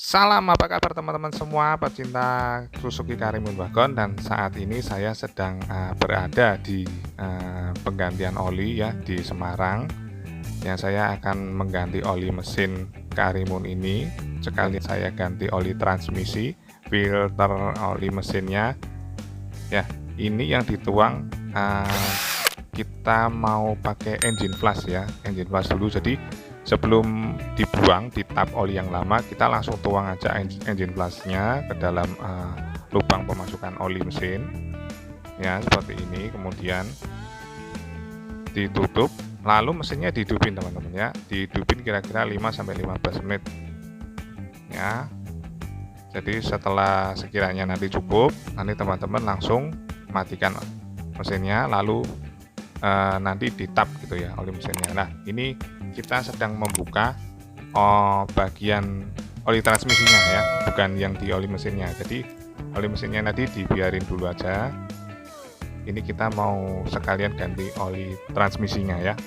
Salam, apa kabar teman-teman semua pecinta Suzuki Karimun Wagon, dan saat ini saya sedang berada di penggantian oli ya di Semarang. Yang saya akan mengganti oli mesin Karimun ini. Sekali saya ganti oli transmisi, filter oli mesinnya. Ya, ini yang dituang kita mau pakai engine flush ya, engine flush dulu. Jadi sebelum dibuang di tap oli yang lama, kita langsung tuang aja engine flushnya ke dalam lubang pemasukan oli mesin ya, seperti ini. Kemudian ditutup, lalu mesinnya dihidupin teman-teman ya, dihidupin kira-kira 5-15 menit ya. Jadi setelah sekiranya nanti cukup, nanti teman-teman langsung matikan mesinnya, lalu nanti di tap gitu ya oli mesinnya. Nah, ini kita sedang membuka bagian oli transmisinya ya, bukan yang di oli mesinnya. Jadi oli mesinnya nanti dibiarin dulu aja. Ini kita mau sekalian ganti oli transmisinya ya.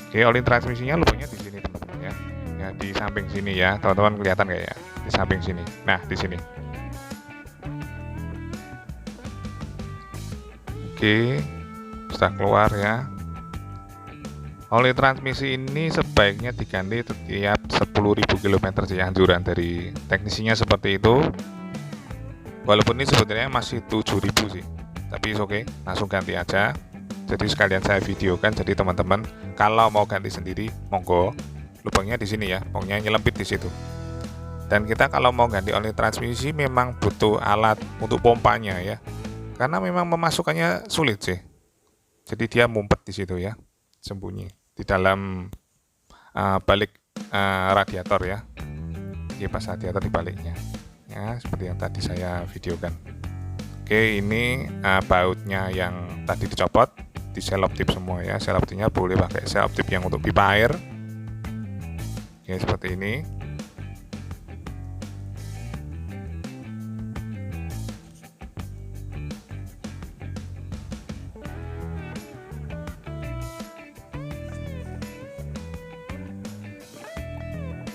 Oke, oli transmisinya lubangnya di sini teman-teman ya. Ya, di samping sini ya, teman-teman kelihatan kayak ya, di samping sini. Nah, di sini. Oke, sudah keluar ya. Oli transmisi ini sebaiknya diganti setiap 10.000 km sih anjuran dari teknisinya, seperti itu. Walaupun ini sebenarnya masih 7.000 sih, tapi oke, langsung ganti aja. Jadi sekalian saya videokan, jadi teman-teman kalau mau ganti sendiri monggo, lubangnya di sini ya, pokoknya nyelempit di situ. Dan kita kalau mau ganti oli transmisi memang butuh alat untuk pompanya ya, karena memang memasukkannya sulit sih. Jadi dia mumpet di situ ya, sembunyi di dalam balik radiator ya, kipas radiator di baliknya ya, seperti yang tadi saya videokan. Oke, ini bautnya yang tadi dicopot, di selop tip semua ya. Selop tipnya boleh pakai selop tip yang untuk pipa air. Oke, seperti ini.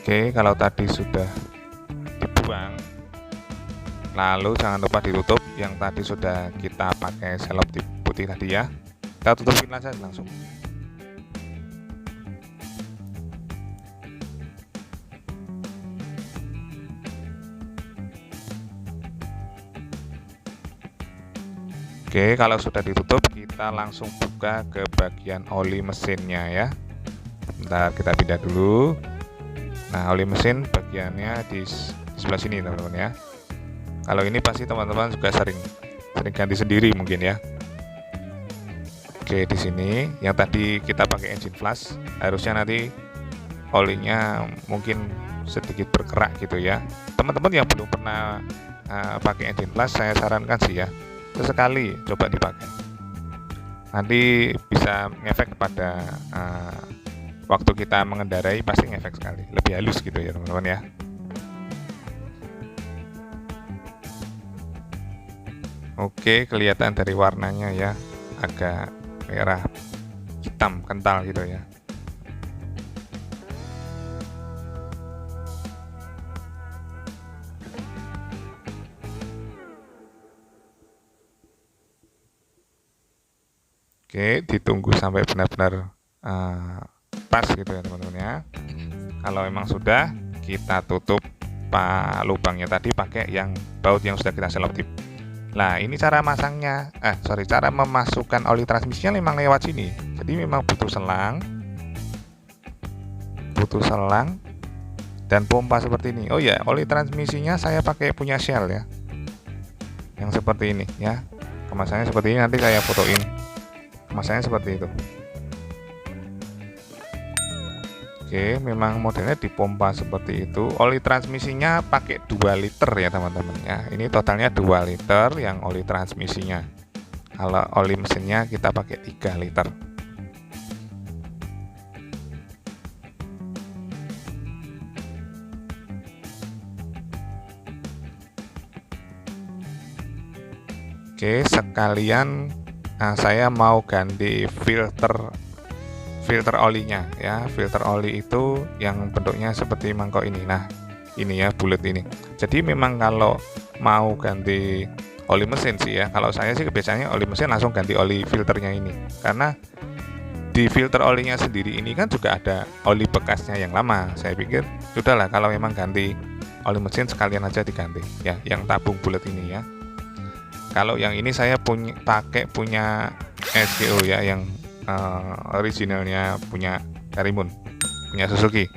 Oke, kalau tadi sudah dibuang, lalu jangan lupa ditutup yang tadi sudah kita pakai selop tip putih tadi ya. Kita tutupin aja langsung. Oke, kalau sudah ditutup, kita langsung buka ke bagian oli mesinnya ya. Bentar, kita pindah dulu. Nah, oli mesin bagiannya di sebelah sini teman-teman ya. Kalau ini pasti teman-teman juga sering ganti sendiri mungkin ya. Oke, di sini yang tadi kita pakai engine flush, harusnya nanti olinya mungkin sedikit berkerak gitu ya. Teman-teman yang belum pernah pakai engine flush, saya sarankan sih ya, sesekali coba dipakai. Nanti bisa ngefek pada waktu kita mengendarai, pasti ngefek sekali, lebih halus gitu ya teman-teman ya. Oke, kelihatan dari warnanya ya, agak merah hitam kental gitu ya. Oke, ditunggu sampai benar-benar pas gitu ya teman-teman ya. Kalau memang sudah, kita tutup lubangnya tadi pakai yang baut yang sudah kita selop tip. Nah, ini cara masangnya, cara memasukkan oli transmisinya memang lewat sini. Jadi memang butuh selang dan pompa seperti ini. Oh ya, oli transmisinya saya pakai punya Shell ya, yang seperti ini ya. Kemasannya seperti ini, nanti saya fotoin kemasannya seperti itu. Oke, memang modelnya dipompa seperti itu. Oli transmisinya pakai 2 liter ya teman-teman ya. Ini totalnya 2 liter yang oli transmisinya. Kalau oli mesinnya kita pakai 3 liter. Oke, sekalian saya mau ganti filter filter olinya ya. Filter oli itu yang bentuknya seperti mangkok ini. Nah, ini ya, bulat ini. Jadi memang kalau mau ganti oli mesin sih ya, kalau saya sih biasanya oli mesin langsung ganti oli filternya ini, karena di filter olinya sendiri ini kan juga ada oli bekasnya yang lama. Saya pikir sudahlah, kalau memang ganti oli mesin sekalian aja diganti ya, yang tabung bulat ini ya. Kalau yang ini saya pakai punya SGO ya, yang originalnya punya Karimun, punya Suzuki.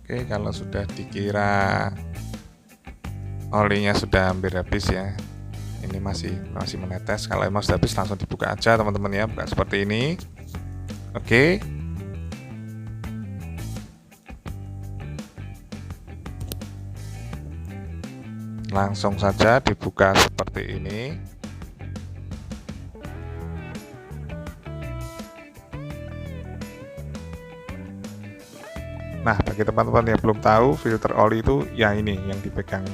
Oke, kalau sudah dikira olinya sudah hampir habis ya, ini masih menetes. Kalau emang sudah habis langsung dibuka aja teman-teman ya, buka seperti ini. Oke, langsung saja dibuka seperti ini. Nah, bagi teman-teman yang belum tahu, filter oli itu ya ini yang dipegang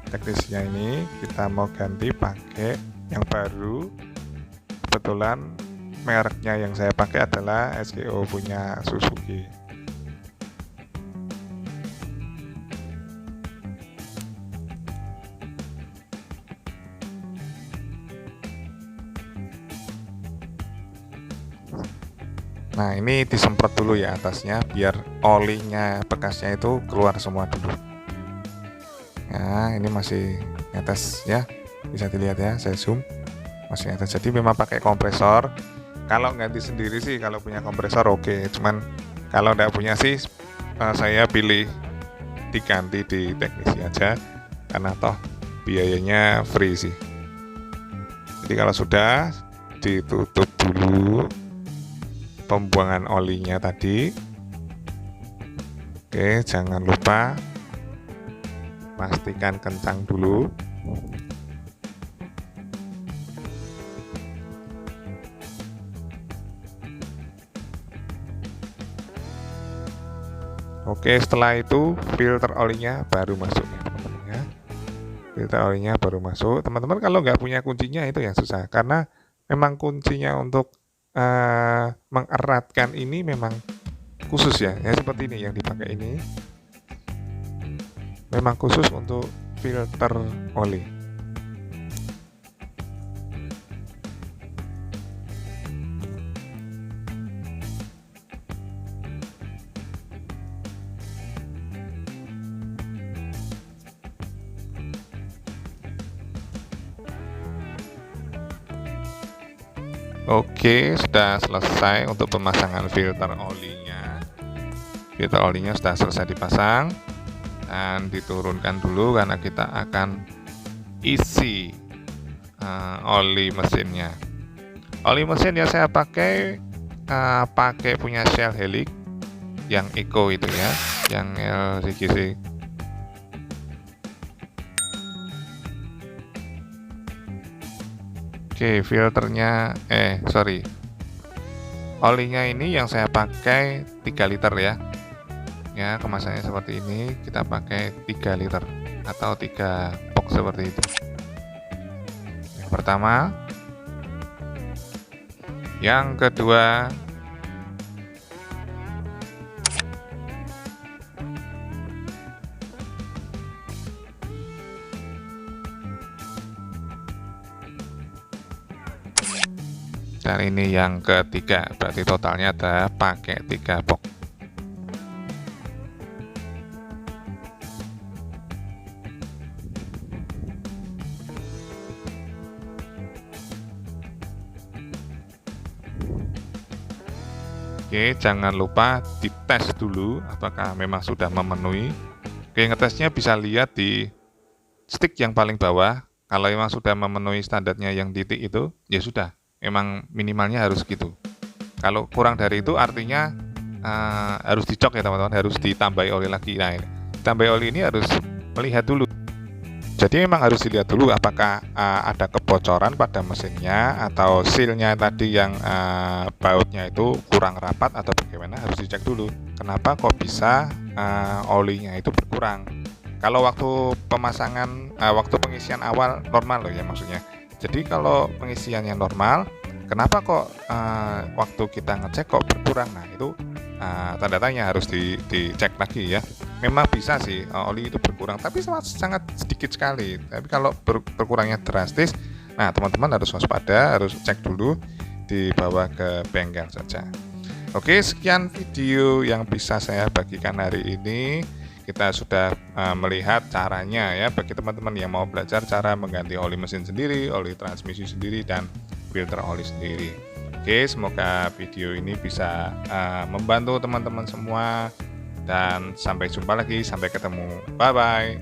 teknisnya ini. Kita mau ganti pakai yang baru. Kebetulan mereknya yang saya pakai adalah SGO punya Suzuki. Nah, ini disemprot dulu ya atasnya, biar olinya bekasnya itu keluar semua dulu. Nah, ini masih netes ya, bisa dilihat ya, saya zoom, masih netes. Jadi memang pakai kompresor. Kalau ganti sendiri sih, kalau punya kompresor oke. Cuman kalau nggak punya sih, saya pilih diganti di teknisi aja, karena toh biayanya free sih. Jadi kalau sudah, ditutup dulu pembuangan olinya tadi. Oke, jangan lupa pastikan kencang dulu. Oke, setelah itu filter olinya baru masuk ya teman-teman ya. Filter olinya baru masuk. Teman-teman kalau nggak punya kuncinya itu yang susah, karena memang kuncinya untuk mengeratkan ini memang khusus ya, seperti ini yang dipakai ini memang khusus untuk filter oli. Oke, sudah selesai untuk pemasangan filter olinya. Filter olinya sudah selesai dipasang dan diturunkan dulu, karena kita akan isi oli mesinnya. Oli mesin ya saya pakai punya Shell Helix yang Eco itu ya, yang LCGC. Oke, filternya olinya ini yang saya pakai 3 liter ya. Ya, kemasannya seperti ini, kita pakai 3 liter atau 3 box seperti itu. Yang pertama, yang kedua, dan ini yang ketiga. Berarti totalnya ada pakai 3 box. Oke, jangan lupa dites dulu apakah memang sudah memenuhi. Oke, ngetesnya bisa lihat di stick yang paling bawah. Kalau memang sudah memenuhi standarnya yang titik itu, ya sudah, memang minimalnya harus gitu. Kalau kurang dari itu artinya harus dicok ya teman-teman, harus ditambahi oli lagi. Nah, ini tambahi oli ini harus melihat dulu. Jadi memang harus dilihat dulu apakah ada kebocoran pada mesinnya atau sealnya tadi yang bautnya itu kurang rapat atau bagaimana, harus dicek dulu. Kenapa kok bisa olinya itu berkurang? Kalau waktu pemasangan, waktu pengisian awal normal loh ya maksudnya. Jadi kalau pengisiannya normal, kenapa kok waktu kita ngecek kok berkurang? Nah itu tanda tanya, harus dicek lagi ya. Memang bisa sih oli itu berkurang, tapi sangat sedikit sekali. Tapi kalau berkurangnya drastis, nah teman-teman harus waspada, harus cek dulu, dibawa ke bengkel saja. Oke, sekian video yang bisa saya bagikan hari ini. Kita sudah melihat caranya ya, bagi teman-teman yang mau belajar cara mengganti oli mesin sendiri, oli transmisi sendiri, dan filter oli sendiri. Oke, semoga video ini bisa membantu teman-teman semua, dan sampai jumpa lagi, sampai ketemu, bye bye.